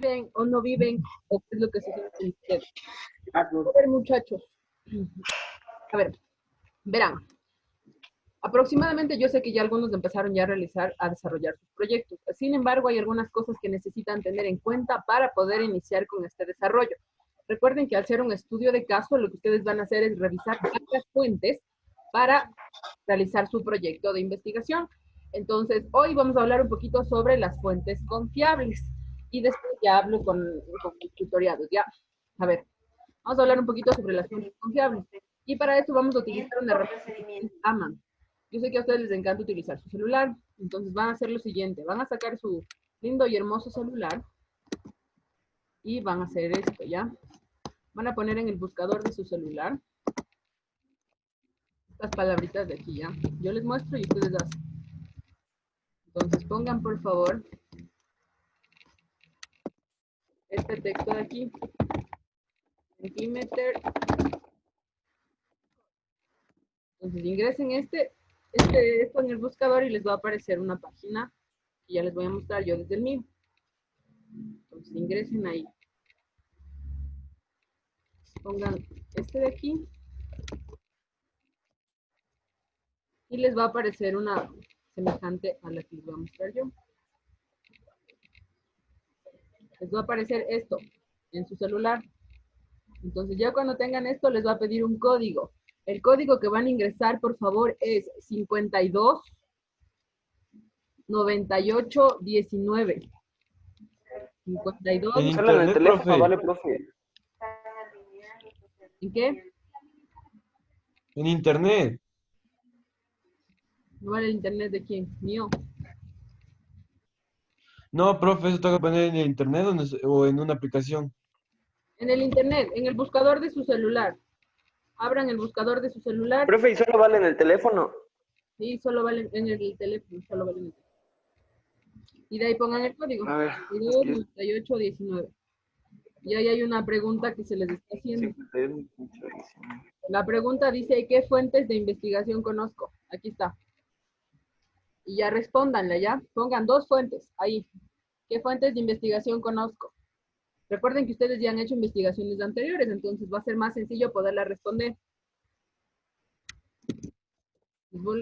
viven o no viven, o qué es lo que se sienten ustedes. A ver, muchachos. A ver, verán. Aproximadamente yo sé que ya algunos empezaron ya a desarrollar sus proyectos. Sin embargo, hay algunas cosas que necesitan tener en cuenta para poder iniciar con este desarrollo. Recuerden que al ser un estudio de caso, lo que ustedes van a hacer es revisar varias fuentes para realizar su proyecto de investigación. Entonces, hoy vamos a hablar un poquito sobre las fuentes confiables y después ya hablo con los tutoriales, ¿ya? A ver, vamos a hablar un poquito sobre las fuentes confiables. Y para eso vamos a utilizar una herramienta que ustedes aman. Yo sé que a ustedes les encanta utilizar su celular, entonces van a hacer lo siguiente, van a sacar su lindo y hermoso celular y van a hacer esto, ¿ya? Van a poner en el buscador de su celular estas palabritas de aquí, ¿ya? Yo les muestro y ustedes hacen. Entonces pongan, por favor, este texto de aquí, centímetro. Entonces ingresen esto en el buscador y les va a aparecer una página que ya les voy a mostrar yo desde el mío. Entonces ingresen ahí. Pongan este de aquí y les va a aparecer una semejante a la que les voy a mostrar yo. Les va a aparecer esto en su celular. Entonces ya cuando tengan esto les va a pedir un código. El código que van a ingresar, por favor, es 52 98 19. 52. En Solo en el internet, teléfono, profe. vale, profe. ¿En qué? En internet. ¿No vale el internet de quién? Mío. No, profe, eso tengo que poner en el internet o en una aplicación. En el internet, en el buscador de su celular. Abran el buscador de su celular. Profe, y solo vale en el teléfono. Sí, solo vale en el teléfono, solo vale en el teléfono. Y de ahí pongan el código. A ver, es 52 que es 98 19. Y ahí hay una pregunta que se les está haciendo. 52. La pregunta dice, ¿qué fuentes de investigación conozco? Aquí está. Y ya respóndanle, ¿ya? Pongan dos fuentes ahí. ¿Qué fuentes de investigación conozco? Recuerden que ustedes ya han hecho investigaciones anteriores, entonces va a ser más sencillo poderla responder.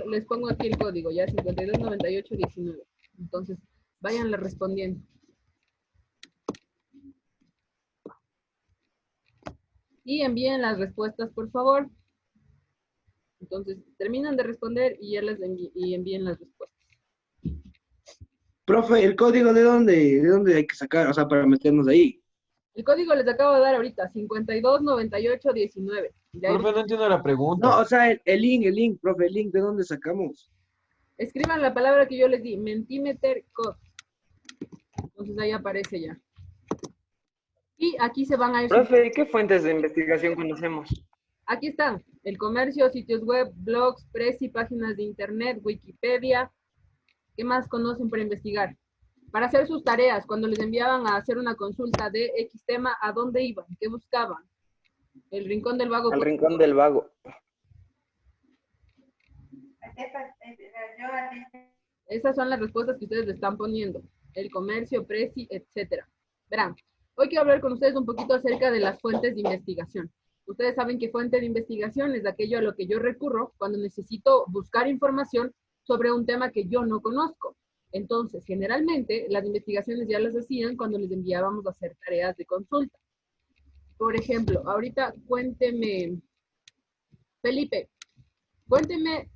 Les pongo aquí el código, ya 52 98 19. Entonces, váyanle respondiendo. Y envíen las respuestas, por favor. Entonces, terminan de responder y ya y envíen las respuestas. Profe, ¿el código de dónde hay que sacar? O sea, para meternos ahí. El código les acabo de dar ahorita, 52 98 19. De ahí Profe, no entiendo la No, pregunta. o sea, el link, profe, el link, ¿de dónde sacamos? escriban la palabra que yo les di, mentimeter code. Entonces ahí aparece ya. Y aquí se van a ir. Profe, ¿y qué fuentes de investigación conocemos? Aquí están, el comercio, sitios web, blogs, Prezi, páginas de internet, Wikipedia. ¿Qué más conocen para investigar? Para hacer sus tareas, cuando les enviaban a hacer una consulta de X tema, ¿a dónde iban? ¿Qué buscaban? El rincón del vago. Al rincón del vago. Esas son las respuestas que ustedes le están poniendo. El comercio, Prezi, etcétera. Verán, hoy quiero hablar con ustedes un poquito acerca de las fuentes de investigación. Ustedes saben que fuente de investigación es aquello a lo que yo recurro cuando necesito buscar información sobre un tema que yo no conozco. Entonces, generalmente, las investigaciones ya las hacían cuando les enviábamos a hacer tareas de consulta. Por ejemplo, ahorita cuénteme, Felipe, cuénteme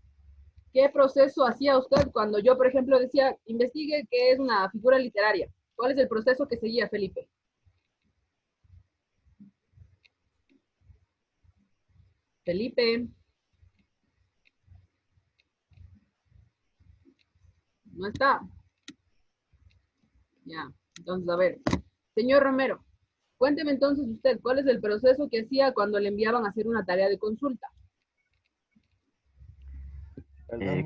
qué proceso hacía usted cuando yo, por ejemplo, decía, investigue qué es una figura literaria. ¿Cuál es el proceso que seguía, Felipe? Felipe. No está. Ya, entonces, a ver. Señor Romero, cuénteme entonces usted, ¿cuál es el proceso que hacía cuando le enviaban a hacer una tarea de consulta?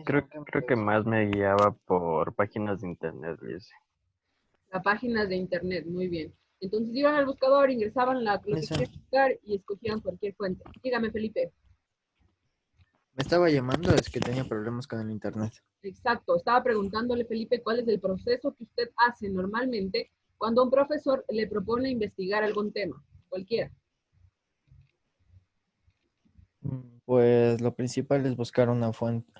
Creo que más me guiaba por páginas de internet, Liz. Las páginas de internet, muy bien. Entonces iban al buscador, ingresaban lo que querían buscar y escogían cualquier fuente. Dígame, Felipe. Me estaba llamando, es que tenía problemas con el internet. Exacto, estaba preguntándole, Felipe, cuál es el proceso que usted hace normalmente Cuando un profesor le propone investigar algún tema, cualquiera. Pues lo principal es buscar una fuente,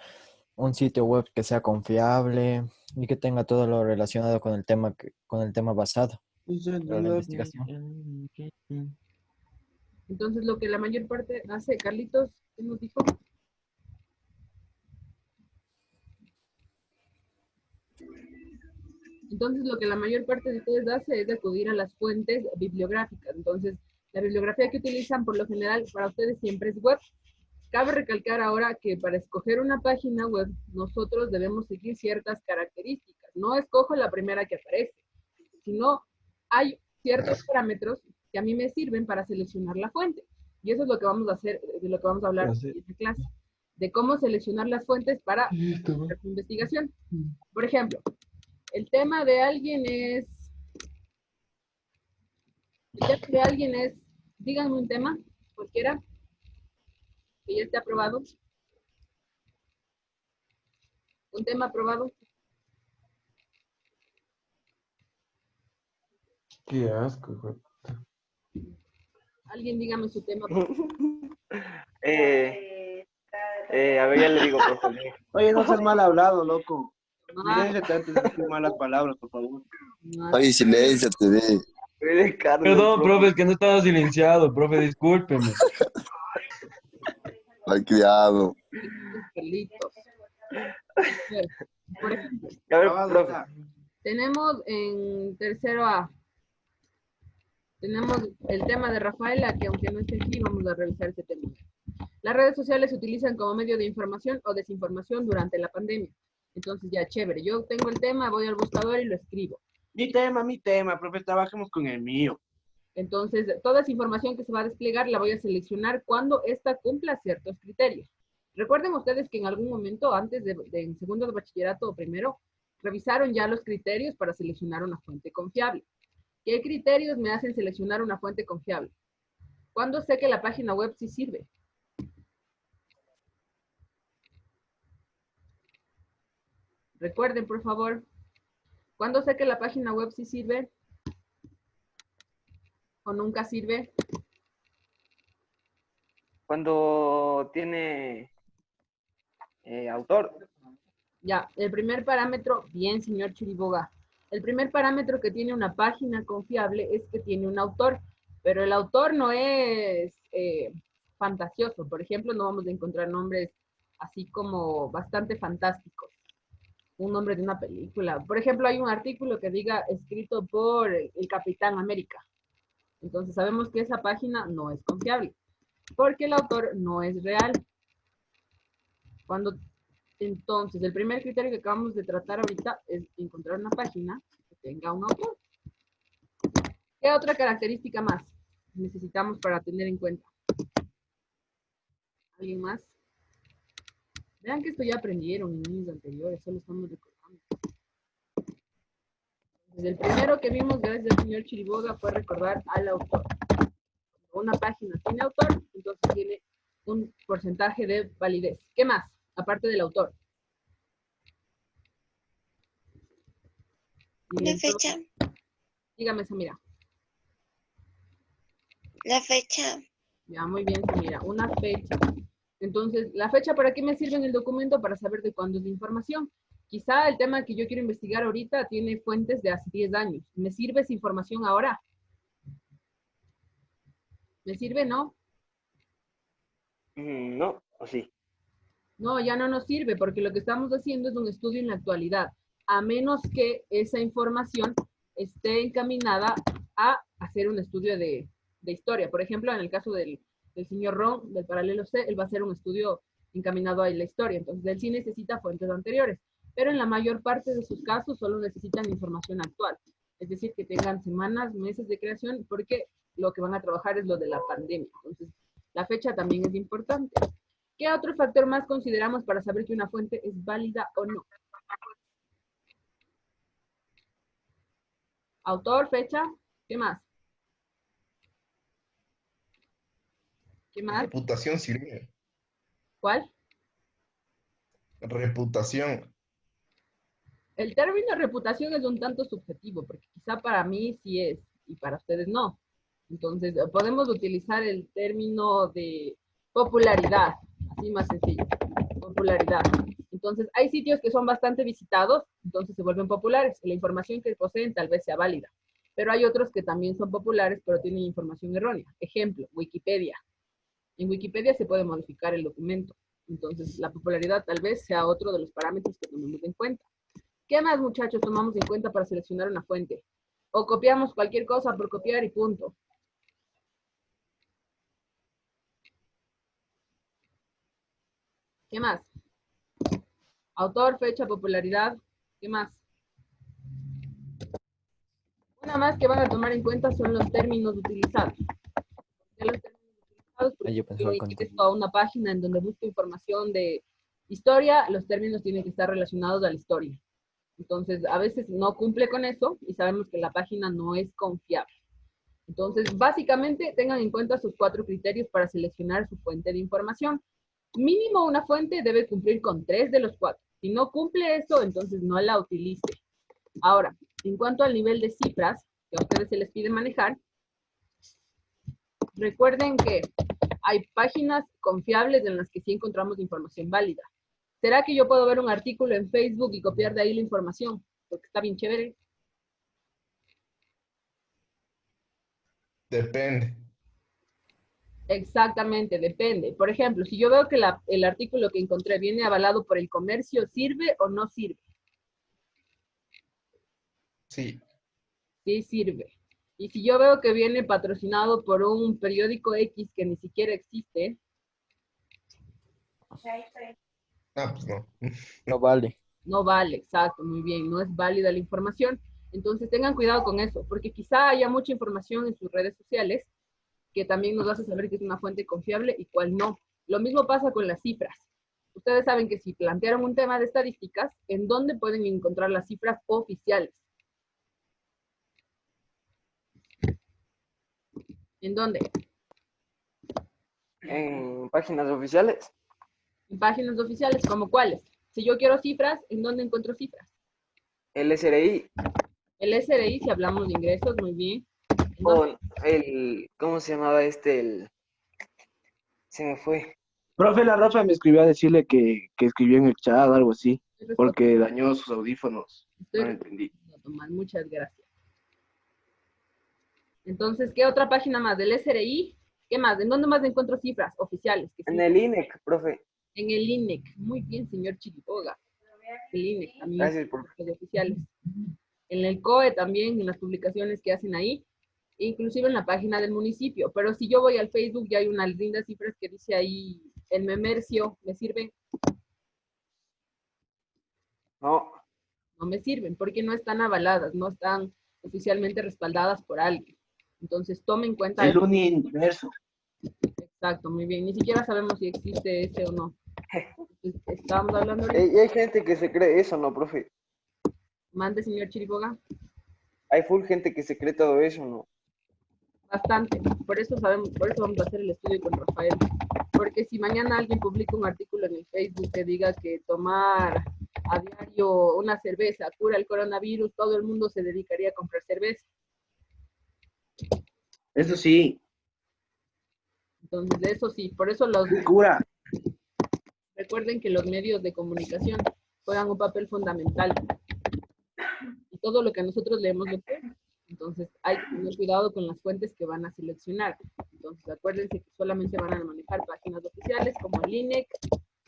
un sitio web que sea confiable y que tenga todo lo relacionado con el tema con el tema basado para la investigación. Entonces, lo que la mayor parte hace, Carlitos, ¿qué nos dijo? Entonces, lo que la mayor parte de ustedes hace es acudir a las fuentes bibliográficas. Entonces, la bibliografía que utilizan por lo general para ustedes siempre es web. Cabe recalcar ahora que para escoger una página web, nosotros debemos seguir ciertas características. No escojo la primera que aparece, sino hay ciertos parámetros que a mí me sirven para seleccionar la fuente. Y eso es lo que vamos a hacer, de lo que vamos a hablar Así. en esta clase, de cómo seleccionar las fuentes para Listo. hacer su investigación. Por ejemplo, el tema de alguien es, díganme un tema, cualquiera, que ya esté aprobado. Un tema aprobado. Qué asco, güey. Alguien dígame su tema. A ver, ya le digo, profe. Oye, no seas mal hablado, loco. Ah, Silénciate antes de decir malas palabras, por favor. no, Oye, silencio, te di. Perdón, profe, es que no estaba silenciado, profe, discúlpeme. Malcriado. Carlitos. A ver, por ejemplo, A ver, Grabado profe. está. tenemos en tercero A, tenemos el tema de Rafaela, que aunque no esté aquí, vamos a revisar ese tema. Las redes sociales se utilizan como medio de información o desinformación durante la pandemia. Entonces ya, chévere, yo tengo el tema, voy al buscador y lo escribo. Mi tema, profe, trabajemos con el mío. Entonces, toda esa información que se va a desplegar la voy a seleccionar cuando ésta cumpla ciertos criterios. Recuerden ustedes que en algún momento, antes de en segundo de bachillerato o primero, revisaron ya los criterios para seleccionar una fuente confiable. ¿Qué criterios me hacen seleccionar una fuente confiable? ¿Cuándo sé que la página web sí sirve? Recuerden, por favor, ¿cuándo sé que la página web sí sirve o nunca sirve? Cuando tiene autor. Ya, el primer parámetro, bien, señor Chiriboga. El primer parámetro que tiene una página confiable es que tiene un autor, pero el autor no es fantasioso. Por ejemplo, no vamos a encontrar nombres así como bastante fantásticos. Un nombre de una película. Por ejemplo, hay un artículo que diga escrito por el Capitán América. Entonces sabemos que esa página no es confiable, porque el autor no es real. Entonces, el primer criterio que acabamos de tratar ahorita es encontrar una página que tenga un autor. ¿Qué otra característica más necesitamos para tener en cuenta? ¿Alguien más? Vean que esto ya aprendieron en años anteriores, solo estamos recordando. Entonces, el primero que vimos gracias al señor Chiriboga fue recordar al autor. Cuando una página tiene autor, entonces tiene un porcentaje de validez. ¿Qué más? Aparte del autor. La fecha. Dígame, Samira. La fecha. Ya, muy bien, Samira. Una fecha. Entonces, ¿la fecha para qué me sirve en el documento? Para saber de cuándo es la información. Quizá el tema que yo quiero investigar ahorita tiene fuentes de hace 10 años. ¿Me sirve esa información ahora? ¿Me sirve? No. No, o sí. No, ya no nos sirve porque lo que estamos haciendo es un estudio en la actualidad, a menos que esa información esté encaminada a hacer un estudio de historia. Por ejemplo, en el caso del señor Ron, del paralelo C, él va a hacer un estudio encaminado a la historia. Entonces, él sí necesita fuentes anteriores, pero en la mayor parte de sus casos solo necesitan información actual. Es decir, que tengan semanas, meses de creación, porque lo que van a trabajar es lo de la pandemia. Entonces, la fecha también es importante. ¿Qué otro factor más consideramos para saber que una fuente es válida o no? Autor, fecha, ¿qué más? ¿Qué más? Reputación sirve. ¿Cuál? Reputación. El término reputación es un tanto subjetivo, porque quizá para mí sí es, y para ustedes no. Entonces, podemos utilizar el término de popularidad, así más sencillo, popularidad. Entonces, hay sitios que son bastante visitados, entonces se vuelven populares. La información que poseen tal vez sea válida, pero hay otros que también son populares, pero tienen información errónea. Ejemplo, Wikipedia. En Wikipedia se puede modificar el documento. Entonces, la popularidad tal vez sea otro de los parámetros que tomemos en cuenta. ¿Qué más, muchachos, tomamos en cuenta para seleccionar una fuente? O copiamos cualquier cosa por copiar y punto. ¿Qué más? Autor, fecha, popularidad. ¿Qué más? Una más que van a tomar en cuenta son los términos utilizados. ¿Por qué los términos utilizados? Porque Yo si pensaba yo con ingreso a una página en donde busco información de historia, los términos tienen que estar relacionados a la historia. Entonces, a veces no cumple con eso y sabemos que la página no es confiable. Entonces, básicamente, tengan en cuenta sus 4 criterios para seleccionar su fuente de información. Mínimo una fuente debe cumplir con 3 de los 4. Si no cumple eso, entonces no la utilice. Ahora, en cuanto al nivel de cifras que a ustedes se les pide manejar, recuerden que hay páginas confiables en las que sí encontramos información válida. ¿Será que yo puedo ver un artículo en Facebook y copiar de ahí la información? Porque está bien chévere. Depende. Exactamente, depende. Por ejemplo, si yo veo que el artículo que encontré viene avalado por el comercio, ¿sirve o no sirve? Sí. Sí sirve. Y si yo veo que viene patrocinado por un periódico X que ni siquiera existe, Ah, pues no. No vale. no vale, exacto, muy bien, no es válida la información. Entonces tengan cuidado con eso, porque quizá haya mucha información en sus redes sociales que también nos hace saber que es una fuente confiable y cuál no. Lo mismo pasa con las cifras. Ustedes saben que si plantearon un tema de estadísticas, ¿en dónde pueden encontrar las cifras oficiales? ¿En dónde? En páginas oficiales. En páginas oficiales, ¿como cuáles? Si yo quiero cifras, ¿en dónde encuentro cifras? El SRI El SRI, si hablamos de ingresos, muy bien. ¿En dónde? o el, ¿cómo se llamaba este? Se me fue. Profe, la Rafa me escribió a decirle que escribió en el chat algo así, porque dañó sus audífonos. No lo entendí. Tomás, muchas gracias. Entonces, ¿qué otra página más? Del SRI, ¿qué más? ¿En dónde más encuentro cifras oficiales? Que En sí, el INEC, profe. en el INEC. Muy bien, señor Chiriboga. El INEC también. Gracias, profe. Los oficiales. En el COE también, en las publicaciones que hacen ahí, inclusive en la página del municipio. Pero si yo voy al Facebook, ya hay unas lindas cifras que dice ahí, el Memercio, ¿me sirven? No, No me sirven, porque no están avaladas, no están oficialmente respaldadas por alguien. Entonces, tomen en cuenta El eso. universo. Exacto, muy bien. Ni siquiera sabemos si existe ese o no. Entonces, estamos hablando ahorita. y hay gente que se cree eso, ¿no, profe? Mande, señor Chiriboga. Hay full gente que se cree todo eso, ¿no? Bastante. Por eso sabemos, por eso vamos a hacer el estudio con Rafael. Porque si mañana alguien publica un artículo en el Facebook que diga que tomar a diario una cerveza cura el coronavirus, todo el mundo se dedicaría a comprar cerveza. Eso sí, Entonces, eso sí, por eso los cura. recuerden que los medios de comunicación juegan un papel fundamental. Y todo lo que nosotros leemos lo creemos. Entonces, hay que tener cuidado con las fuentes que van a seleccionar. Entonces, acuérdense que solamente van a manejar páginas oficiales como el INEC,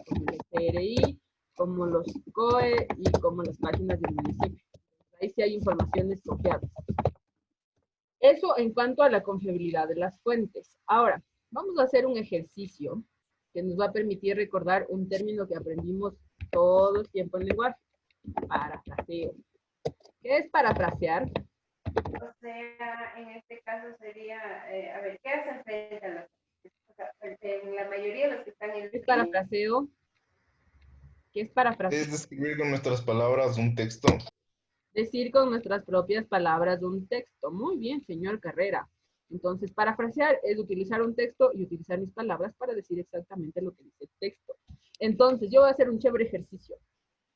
como el SRI, como los COE y como las páginas del municipio. Ahí sí hay informaciones confiables. Eso en cuanto a la confiabilidad de las fuentes. Ahora, vamos a hacer un ejercicio que nos va a permitir recordar un término que aprendimos todo el tiempo en lenguaje. Parafraseo. ¿Qué es parafrasear? O sea, en este caso sería, a ver, ¿qué hacen frente a los, o sea, en la mayoría de los que están en ¿Qué es parafraseo? ¿Qué es parafraseo? Es describir con nuestras palabras un texto. Decir con nuestras propias palabras un texto. Muy bien, señor Carrera. Entonces, parafrasear es utilizar un texto y utilizar mis palabras para decir exactamente lo que dice el texto. Entonces, yo voy a hacer un chévere ejercicio.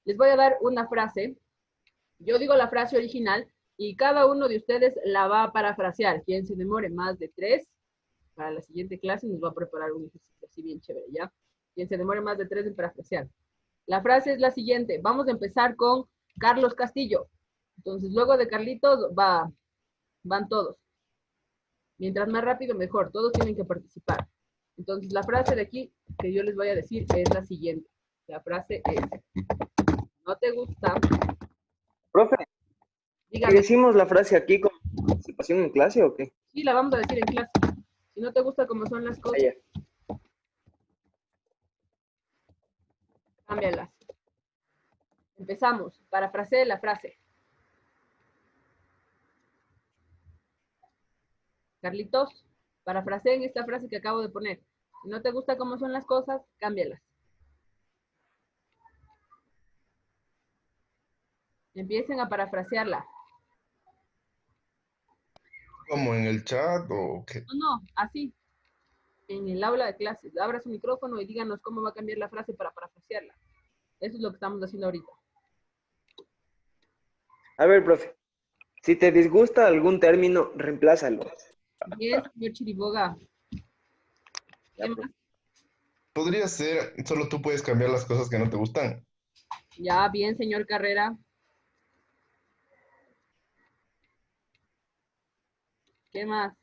Les voy a dar una frase Yo digo la frase original y cada uno de ustedes la va a parafrasear. Quien se demore más de 3, para la siguiente clase nos va a preparar un ejercicio así bien chévere, ¿ya? Quien se demore más de 3 en parafrasear. La frase es la siguiente. Vamos a empezar con Carlos Castillo. Entonces, luego de Carlitos van todos. Mientras más rápido, mejor. Todos tienen que participar. Entonces, la frase de aquí que yo les voy a decir es la siguiente. La frase es, ¿no te gusta? Profe, ¿y Dígame. decimos la frase aquí con participación en clase o qué? Sí, la vamos a decir en clase. Si no te gusta cómo son las cosas, Allá. cámbialas. Empezamos. Parafrasee la frase. Carlitos, parafraseen esta frase que acabo de poner. Si no te gusta cómo son las cosas, cámbialas. Empiecen a parafrasearla. ¿Como en el chat o qué? No, así. En el aula de clases. Abra su micrófono y díganos cómo va a cambiar la frase para parafrasearla. Eso es lo que estamos haciendo ahorita. A ver, profe. Si te disgusta algún término, reemplázalo. Bien, señor Chiriboga. Ya, ¿Qué más? profe. Podría ser, solo tú puedes cambiar las cosas que no te gustan. Ya, bien, señor Carrera. ¿Qué más?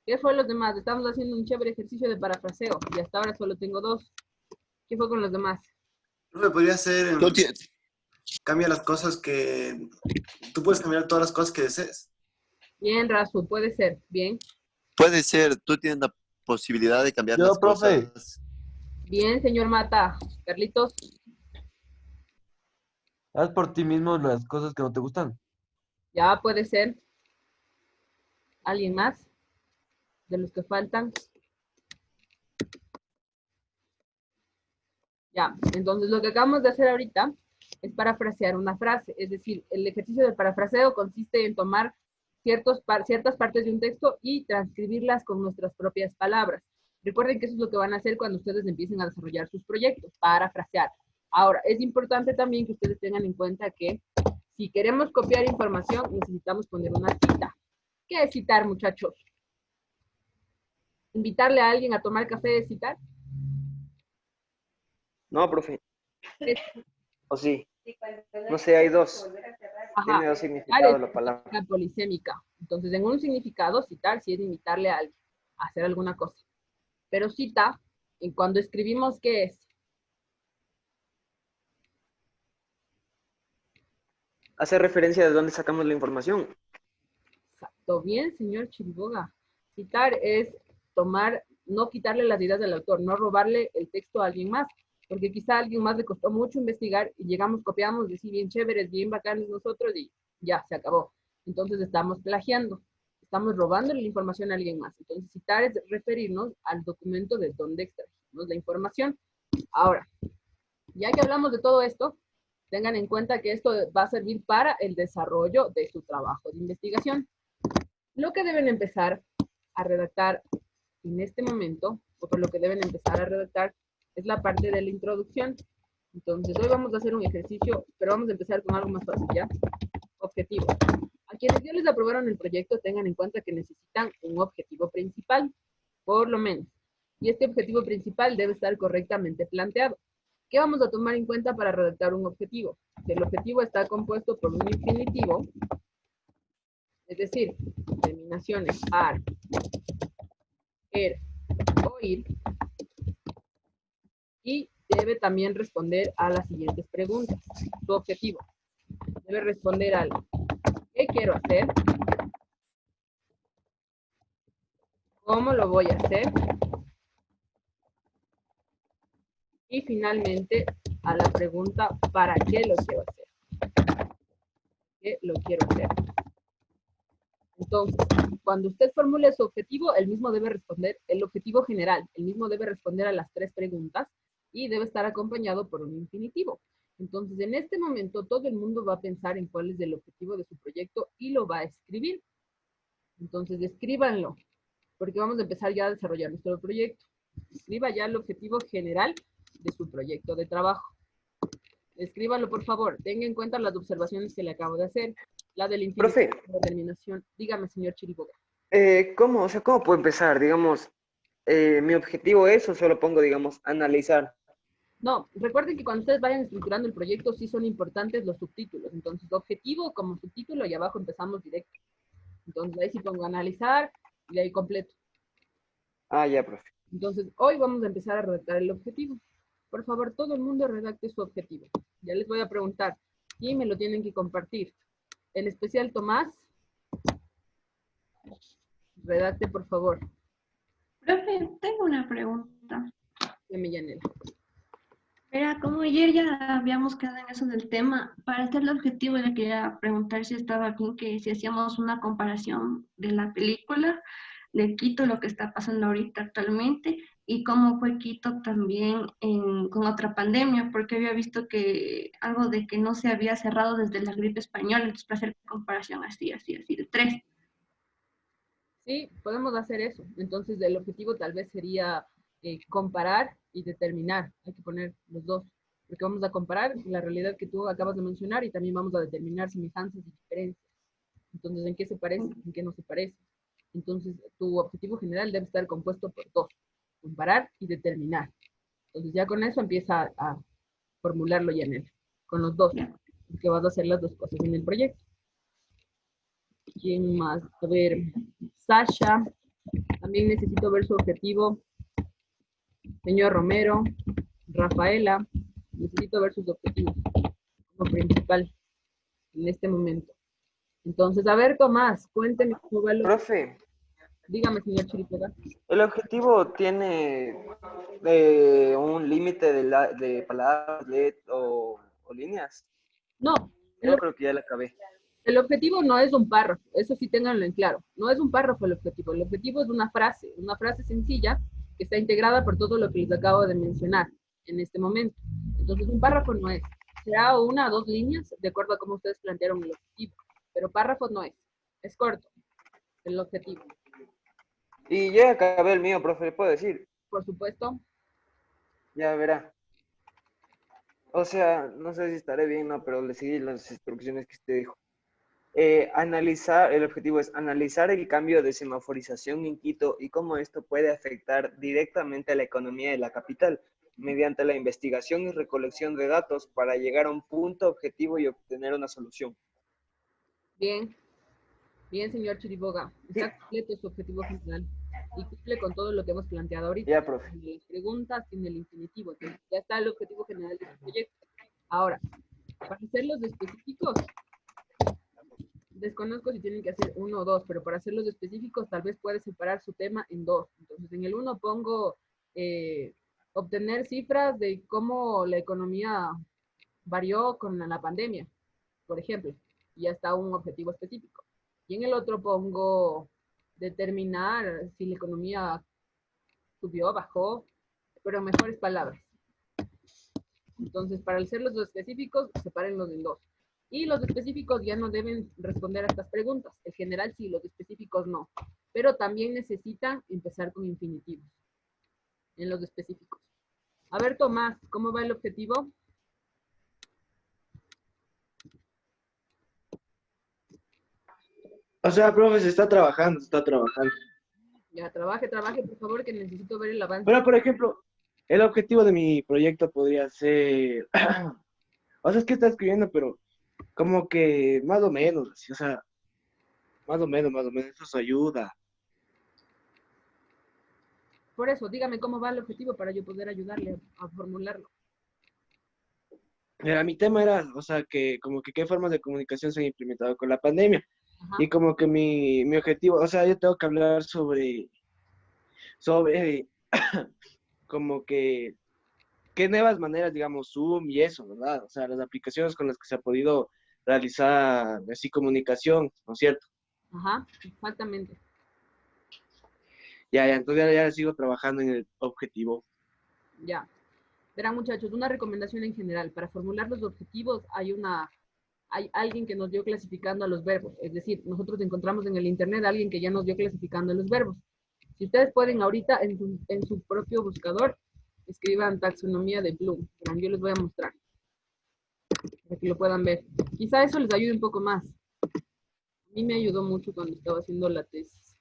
¿Qué fue los demás? Estamos haciendo un chévere ejercicio de parafraseo y hasta ahora solo tengo 2. ¿Qué fue con los demás? Profe, podría ser, Tú tienes, cambia las cosas que... Tú puedes cambiar todas las cosas que desees. Bien, Rasu, puede ser. Bien. puede ser, tú tienes la posibilidad de cambiar Yo, las profe. cosas. Bien, señor Mata. Carlitos. Haz por ti mismo las cosas que no te gustan. Ya puede ser. ¿Alguien más? De los que faltan. Ya, entonces lo que acabamos de hacer ahorita es parafrasear una frase. Es decir, el ejercicio del parafraseo consiste en tomar ciertas partes de un texto y transcribirlas con nuestras propias palabras. Recuerden que eso es lo que van a hacer cuando ustedes empiecen a desarrollar sus proyectos, parafrasear. Ahora, es importante también que ustedes tengan en cuenta que si queremos copiar información, necesitamos poner una cita. ¿Qué es citar, muchachos? ¿Invitarle a alguien a tomar café es citar? No, profe. Es- ¿O sí? Sí, cuando No sé, hay 2. Ajá. Tiene 2 Citar significados es la palabra. la polisémica. Entonces, en un significado, citar sí es invitarle a alguien a hacer alguna cosa. Pero cita, en cuando escribimos, ¿qué es? Hace referencia de dónde sacamos la información. Exacto, bien, señor Chiriboga. Citar es tomar, no quitarle las ideas del autor, no robarle el texto a alguien más, porque quizá a alguien más le costó mucho investigar y llegamos, copiamos, decir bien chéveres, bien bacanes nosotros y ya, se acabó. Entonces estamos plagiando, estamos robándole la información a alguien más. Entonces citar es referirnos al documento de donde extrajimos la información. Ahora, ya que hablamos de todo esto, tengan en cuenta que esto va a servir para el desarrollo de su trabajo de investigación. Lo que deben empezar a redactar en este momento, o por lo que deben empezar a redactar, es la parte de la introducción. Entonces, hoy vamos a hacer un ejercicio, pero vamos a empezar con algo más fácil, ¿ya? Objetivo. A quienes ya les aprobaron el proyecto, tengan en cuenta que necesitan un objetivo principal, por lo menos. Y este objetivo principal debe estar correctamente planteado. ¿Qué vamos a tomar en cuenta para redactar un objetivo? Si el objetivo está compuesto por un infinitivo, es decir, terminaciones ar, er o ir, y debe también responder a las siguientes preguntas. Su objetivo debe responder al ¿qué quiero hacer? ¿Cómo lo voy a hacer? Y finalmente a la pregunta ¿para qué lo quiero hacer? ¿Qué lo quiero hacer? Entonces, cuando usted formule su objetivo, el mismo debe responder, el objetivo general, el mismo debe responder a las 3 preguntas y debe estar acompañado por un infinitivo. Entonces, en este momento, todo el mundo va a pensar en cuál es el objetivo de su proyecto y lo va a escribir. Entonces, escríbanlo, porque vamos a empezar ya a desarrollar nuestro proyecto. Escriba ya el objetivo general de su proyecto de trabajo. Escríbalo, por favor. Tenga en cuenta las observaciones que le acabo de hacer. La del Profe. infinitivo, la determinación. Dígame, señor Chiriboga. ¿Cómo? O sea, ¿cómo puedo empezar? Digamos, mi objetivo es, o solo pongo, digamos, analizar. No, recuerden que cuando ustedes vayan estructurando el proyecto, sí son importantes los subtítulos. Entonces, objetivo como subtítulo y abajo empezamos directo. Entonces, ahí sí pongo analizar y ahí completo. Ah, ya, profe. Entonces, hoy vamos a empezar a redactar el objetivo. Por favor, todo el mundo redacte su objetivo. Ya les voy a preguntar y me lo tienen que compartir. En especial, Tomás, redacte, por favor. Profe, tengo una pregunta. Deme, Yanela. Mira, como ayer ya habíamos quedado en eso del tema, para hacer el objetivo le quería preguntar si estaba bien que si hacíamos una comparación de la película de Quito, lo que está pasando ahorita actualmente, y cómo fue Quito también con otra pandemia, porque había visto que algo de que no se había cerrado desde la gripe española, entonces para hacer comparación así, de tres. Sí, podemos hacer eso. Entonces, el objetivo tal vez sería comparar y determinar. Hay que poner los dos, porque vamos a comparar la realidad que tú acabas de mencionar y también vamos a determinar semejanzas y diferencias. Entonces, ¿en qué se parece? ¿En qué no se parece? Entonces, tu objetivo general debe estar compuesto por dos, comparar y determinar. Entonces, ya con eso empieza a formularlo ya en él, con los dos, porque vas a hacer las dos cosas en el proyecto. ¿Quién más? A ver, Sasha, también necesito ver su objetivo. Señor Romero, Rafaela, necesito ver sus objetivos como principal en este momento. Entonces, a ver, Tomás, cuénteme cómo va el Profe, Dígame, señor Chiripoga. ¿el objetivo tiene un límite de palabras, o líneas? No, Yo creo que ya la acabé. el objetivo no es un párrafo, eso sí ténganlo en claro. No es un párrafo el objetivo es una frase sencilla que está integrada por todo lo que les acabo de mencionar en este momento. Entonces, un párrafo no es. Será una o dos líneas, de acuerdo a cómo ustedes plantearon el objetivo. Pero párrafo no es corto, el objetivo. Y ya acabé el mío, profe, ¿le puedo decir? Por supuesto. Ya verá. O sea, no sé si estaré bien, no, pero le seguí las instrucciones que usted dijo. El objetivo es analizar el cambio de semaforización en Quito y cómo esto puede afectar directamente a la economía de la capital mediante la investigación y recolección de datos para llegar a un punto objetivo y obtener una solución. Bien, señor Chiriboga. Está completo su objetivo general y cumple con todo lo que hemos planteado ahorita. Ya, profe. En las preguntas y en el infinitivo. Entonces, ya está el objetivo general de su proyecto. Ahora, para hacer los específicos, desconozco si tienen que hacer uno o dos, pero para hacerlos específicos tal vez puede separar su tema en dos. Entonces, en el uno pongo obtener cifras de cómo la economía varió con la pandemia, por ejemplo, y ya está un objetivo específico. Y en el otro pongo determinar si la economía subió, bajó, pero en mejores palabras. Entonces, para hacer los específicos, sepárenlos en dos. Y los específicos ya no deben responder a estas preguntas. El general sí, los específicos no. Pero también necesitan empezar con infinitivos en los específicos. A ver, Tomás, ¿cómo va el objetivo? O sea, profe, se está trabajando. Ya, trabaje, por favor, que necesito ver el avance. Pero, por ejemplo, el objetivo de mi proyecto podría ser, o sea, es que está escribiendo, pero como que más o menos, así, o sea, más o menos, eso ayuda. Por eso, dígame cómo va el objetivo para yo poder ayudarle a formularlo. Mira, mi tema era, o sea, que como que qué formas de comunicación se han implementado con la pandemia. Ajá. Y como que mi objetivo, o sea, yo tengo que hablar sobre como que qué nuevas maneras, digamos, Zoom y eso, ¿verdad? O sea, las aplicaciones con las que se ha podido realizar así comunicación, ¿no es cierto? Ajá, exactamente. Ya, entonces ya sigo trabajando en el objetivo. Ya. Verán, muchachos, una recomendación en general. Para formular los objetivos hay alguien que nos dio clasificando a los verbos. Es decir, nosotros encontramos en el internet a alguien que ya nos dio clasificando a los verbos. Si ustedes pueden ahorita en su propio buscador, escriban taxonomía de Bloom. Verán, yo les voy a mostrar. para que lo puedan ver. Quizá eso les ayude un poco más. A mí me ayudó mucho cuando estaba haciendo la tesis.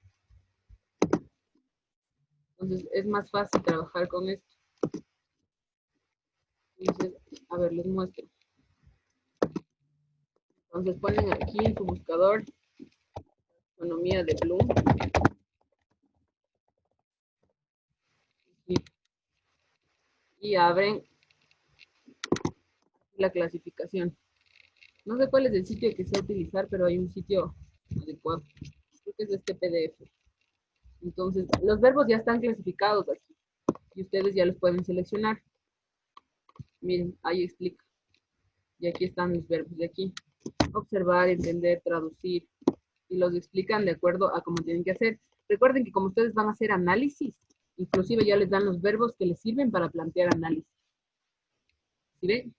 Entonces es más fácil trabajar con esto. Entonces, a ver, les muestro. Entonces ponen aquí en su buscador taxonomía de Bloom. Y abren la clasificación. No sé cuál es el sitio que se va a utilizar, pero hay un sitio adecuado. Creo que es este PDF. Entonces, los verbos ya están clasificados aquí. Y ustedes ya los pueden seleccionar. Miren, ahí explica. Y aquí están los verbos de aquí. Observar, entender, traducir. Y los explican de acuerdo a cómo tienen que hacer. Recuerden que como ustedes van a hacer análisis, inclusive ya les dan los verbos que les sirven para plantear análisis. ¿Sí ven?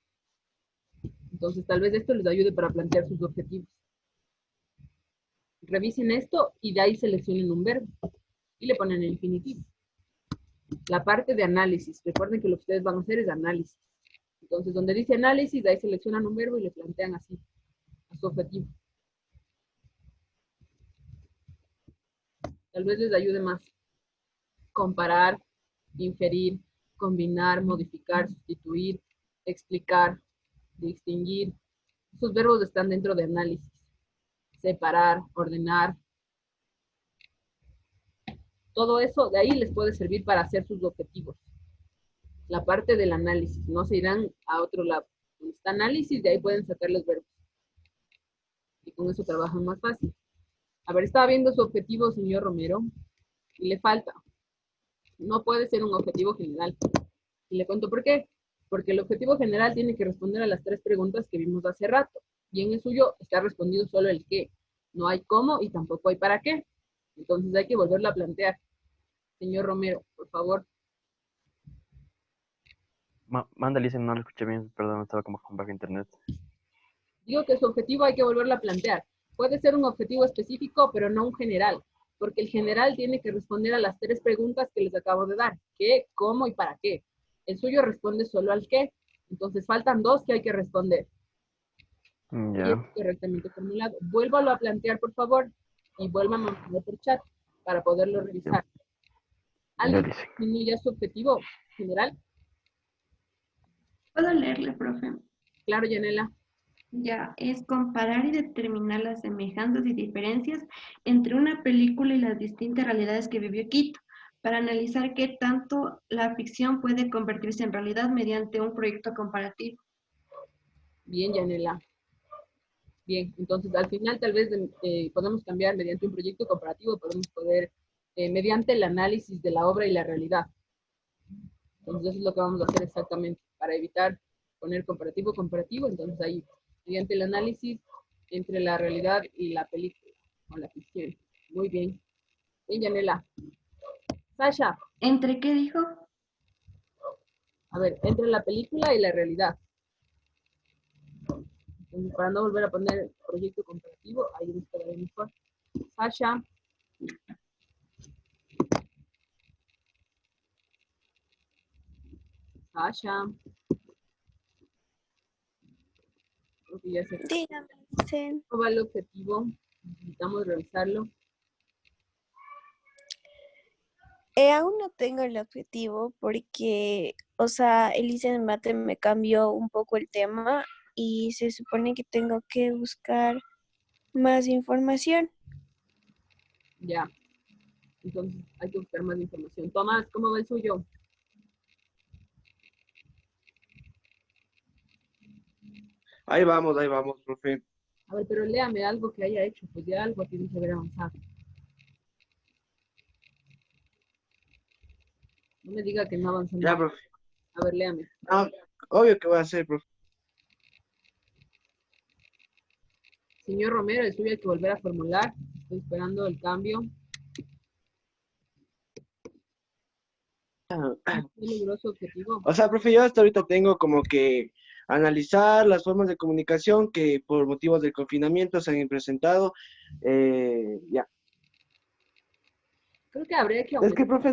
Entonces tal vez esto les ayude para plantear sus objetivos. Revisen esto y de ahí seleccionen un verbo. Y le ponen el infinitivo. La parte de análisis. Recuerden que lo que ustedes van a hacer es análisis. Entonces donde dice análisis, de ahí seleccionan un verbo y le plantean así a su objetivo. Tal vez les ayude más. Comparar, inferir, combinar, modificar, sustituir, explicar, distinguir. Esos verbos están dentro de análisis. Separar, ordenar. Todo eso de ahí les puede servir para hacer sus objetivos. La parte del análisis. No se irán a otro lado. Donde está análisis, de ahí pueden sacar los verbos. Y con eso trabajan más fácil. A ver, estaba viendo su objetivo, señor Romero, y le falta. No puede ser un objetivo general. Y le cuento por qué. Porque el objetivo general tiene que responder a las 3 preguntas que vimos hace rato. Y en el suyo está respondido solo el qué. No hay cómo y tampoco hay para qué. Entonces hay que volverlo a plantear. Señor Romero, por favor. Mándale, no lo escuché bien, perdón, estaba como con bajo internet. Digo que su objetivo hay que volverlo a plantear. Puede ser un objetivo específico, pero no un general. Porque el general tiene que responder a las 3 preguntas que les acabo de dar. ¿Qué, cómo y para qué? El suyo responde solo al qué. Entonces faltan 2 que hay que responder. Y es Ya. correctamente formulado. Vuélvalo a plantear, por favor, y vuelvan a mandarlo por chat para poderlo revisar. ¿Alguien dice. definió ya su objetivo general? ¿Puedo leerle, profe? Claro, Yanela. Ya, es comparar y determinar las semejanzas y diferencias entre una película y las distintas realidades que vivió Quito, para analizar qué tanto la ficción puede convertirse en realidad mediante un proyecto comparativo. Bien, Yanela. Bien, entonces al final tal vez podemos cambiar mediante un proyecto comparativo, podemos poder, mediante el análisis de la obra y la realidad. Entonces eso es lo que vamos a hacer exactamente, para evitar poner comparativo, entonces ahí, mediante el análisis entre la realidad y la película, o la ficción. Muy bien. Bien, Yanela. Sasha. ¿Entre qué dijo? A ver, entre la película y la realidad. Entonces, para no volver a poner proyecto comparativo, ahí nos quedaría mejor. Sasha. Sasha. Creo que ya se... Dígame, sí. ¿Cómo va el objetivo? Necesitamos revisarlo. Aún no tengo el objetivo porque, o sea, el mate me cambió un poco el tema y se supone que tengo que buscar más información. Ya. Entonces hay que buscar más información. Tomás, ¿cómo va el suyo? Ahí vamos, profe. A ver, pero léame algo que haya hecho, pues ya algo tiene que haber avanzado. No me diga que no avanzó Ya, nada. profe. A ver, léame. No, obvio que voy a hacer, profe. Señor Romero, el suyo hay que volver a formular. Estoy esperando el cambio. ¿Qué logró su objetivo? O sea, profe, yo hasta ahorita tengo como que analizar las formas de comunicación que por motivos del confinamiento se han presentado. Ya. Creo que habría que Es aumentar. que, profe,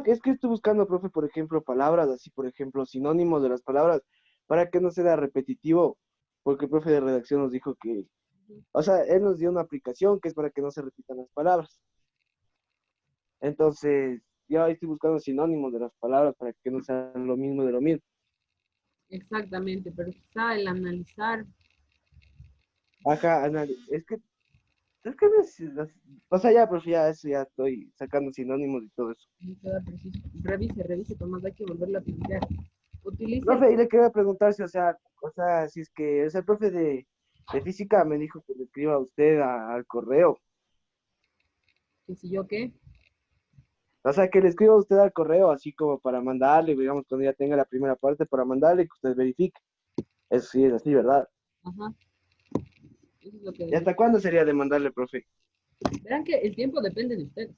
es que estoy buscando, profe, por ejemplo, palabras, así, por ejemplo, sinónimos de las palabras, para que no sea repetitivo, porque el profe de redacción nos dijo que, o sea, él nos dio una aplicación que es para que no se repitan las palabras. Entonces, yo ahí estoy buscando sinónimos de las palabras para que no sean lo mismo de lo mismo. Exactamente, pero quizá el analizar, Ajá, es que o sea, ya, profe, ya eso ya estoy sacando sinónimos y todo eso. no queda preciso. Revise, Tomás, hay que volverlo a plantear. Utilice, Profe, y le quería preguntar si, si es que, el profe de física me dijo que le escriba a usted al correo. que si yo qué, O sea, que le escriba a usted al correo, así como para mandarle, digamos, cuando ya tenga la primera parte, para mandarle y que usted verifique. Eso sí es así, ¿verdad? ajá, eso es lo que ¿Y debemos. hasta cuándo sería de mandarle, profe? Verán que el tiempo depende de ustedes.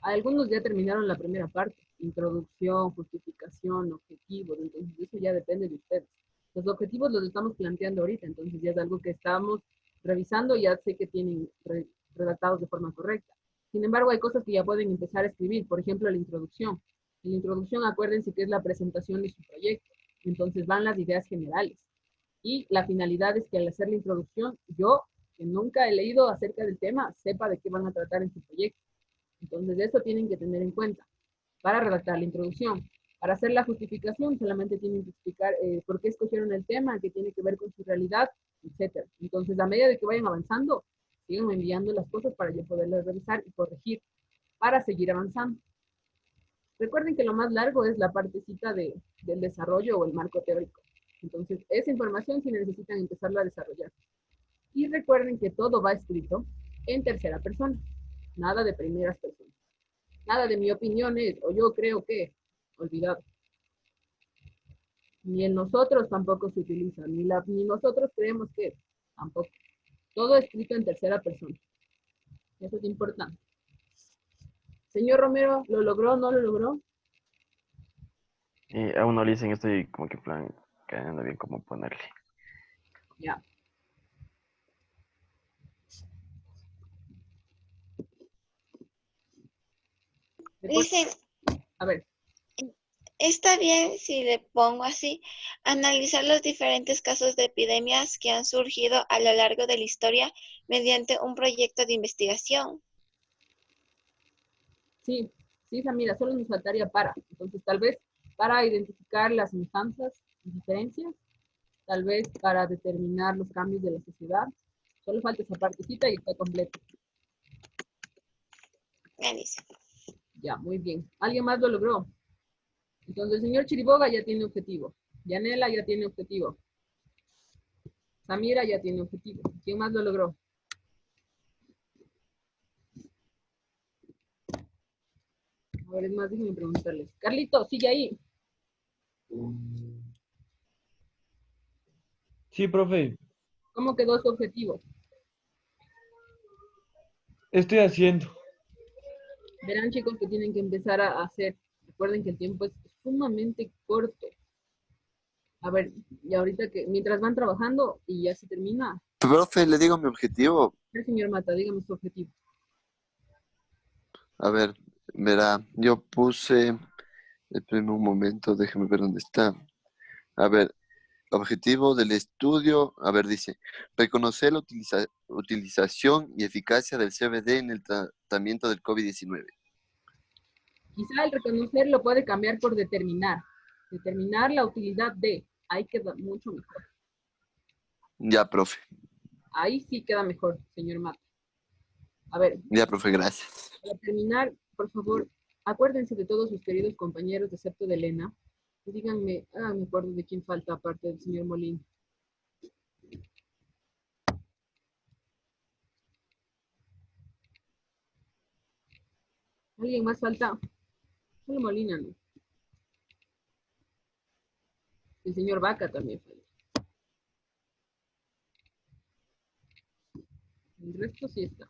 Algunos ya terminaron la primera parte, introducción, justificación, objetivos, entonces eso ya depende de ustedes. Los objetivos los estamos planteando ahorita, entonces ya es algo que estamos revisando, ya sé que tienen redactados de forma correcta. Sin embargo, hay cosas que ya pueden empezar a escribir, por ejemplo, la introducción. En la introducción, acuérdense que es la presentación de su proyecto, entonces van las ideas generales. Y la finalidad es que al hacer la introducción, yo, que nunca he leído acerca del tema, sepa de qué van a tratar en su proyecto. Entonces, eso tienen que tener en cuenta para redactar la introducción. Para hacer la justificación, solamente tienen que explicar por qué escogieron el tema, qué tiene que ver con su realidad, etc. Entonces, a medida de que vayan avanzando, sigan enviando las cosas para yo poderlas revisar y corregir para seguir avanzando. Recuerden que lo más largo es la partecita del desarrollo o el marco teórico. Entonces, esa información sí necesitan empezarla a desarrollar. Y recuerden que todo va escrito en tercera persona, nada de primeras personas. Nada de mi opinión es, o yo creo que, olvidado. Ni el nosotros tampoco se utiliza, ni nosotros creemos que, tampoco. Todo escrito en tercera persona. Eso es importante. Señor Romero, ¿lo logró o no lo logró? Y aún no le dicen, estoy como que en plan, cayendo bien cómo ponerle. Ya. Dicen, A ver. está bien si le pongo así, analizar los diferentes casos de epidemias que han surgido a lo largo de la historia mediante un proyecto de investigación. Sí, Samira, solo nos faltaría para. Entonces, tal vez para identificar las semejanzas y diferencias, tal vez para determinar los cambios de la sociedad. Solo falta esa partecita y está completo. Ya, muy bien. ¿Alguien más lo logró? Entonces, el señor Chiriboga ya tiene objetivo. Yanela ya tiene objetivo. Samira ya tiene objetivo. ¿Quién más lo logró? A ver, es más, déjenme preguntarles. Carlito, sigue ahí. Sí, profe. ¿Cómo quedó su objetivo? Estoy haciendo. Verán, chicos, que tienen que empezar a hacer. Recuerden que el tiempo es sumamente corto. A ver, y ahorita que mientras van trabajando y ya se termina. Profe, le digo mi objetivo. El señor Mata, dígame su objetivo. A ver, verá, yo puse, espérame un momento, déjeme ver dónde está. A ver, objetivo del estudio, a ver, dice, reconocer la utilización y eficacia del CBD en el tratamiento del COVID-19. Quizá el reconocer lo puede cambiar por determinar. Determinar la utilidad de. Ahí queda mucho mejor. Ya, profe. Ahí sí queda mejor, señor Mata. A ver. Ya, profe, gracias. Para terminar, por favor, acuérdense de todos sus queridos compañeros, excepto de Elena. Y díganme, me acuerdo de quién falta aparte del señor Molina. ¿Alguien más falta? Solo Molina, ¿no? El señor Vaca también falta. El resto sí está.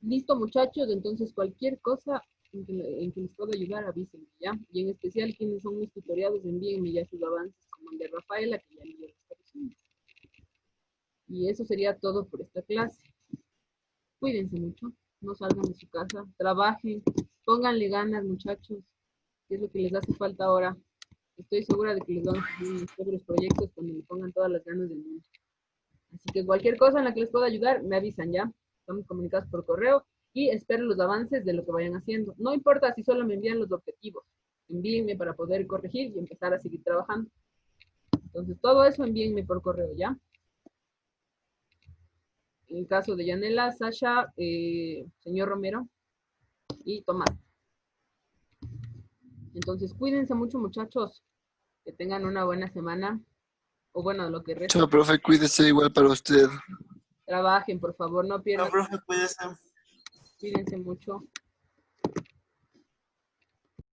Listo, muchachos, entonces cualquier cosa en que les pueda ayudar, avísenme, ¿ya? Y en especial quienes son mis tutoriados, envíenme ya sus avances, como el de Rafaela, que ya envió las correcciones. Y eso sería todo por esta clase. Cuídense mucho, no salgan de su casa, trabajen, pónganle ganas, muchachos, que es lo que les hace falta ahora Estoy segura de que les van a salir los proyectos cuando le pongan todas las ganas del mundo. Así que cualquier cosa en la que les pueda ayudar, me avisan ya. Estamos comunicados por correo y espero los avances de lo que vayan haciendo. No importa si solo me envían los objetivos. Envíenme para poder corregir y empezar a seguir trabajando. Entonces, todo eso envíenme por correo, ¿ya? En el caso de Yanela, Sasha, señor Romero y Tomás. Entonces, cuídense mucho, muchachos. Que tengan una buena semana. O bueno, lo que resta. Chao, profe, cuídese igual para usted. Trabajen, por favor, no pierdan. No, profe, cuídese. Cuídense mucho.